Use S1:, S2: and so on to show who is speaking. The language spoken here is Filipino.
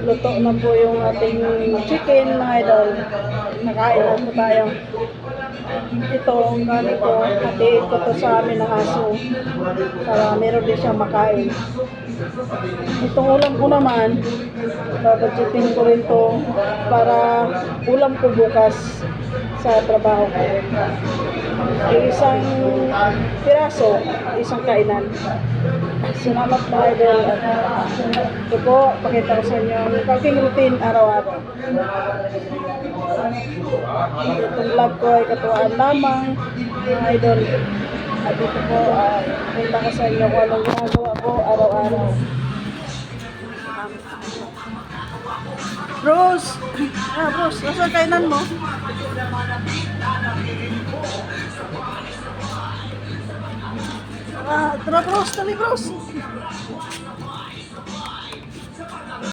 S1: luto na po yung ating chicken, mga idol. Nakain na po tayo. Ito, ang kanin ko, hatiin ko to sa amin ng aso para meron din siya makain. Itong ulam ko naman, babudgetin ko rin to para ulam ko bukas sa trabaho ko. Isang piraso, isang kainan. Salamat mga idol. Ito po, pakita ko sa inyo ang aking routine araw-araw. Itong vlog ko ay katuwaan lamang mga idol. At dito po, pakita ko sa inyo kung anong ginagawa ko araw-araw. Bruce! Bruce, nasa kainan mo? Tara Bruce, dali Bruce!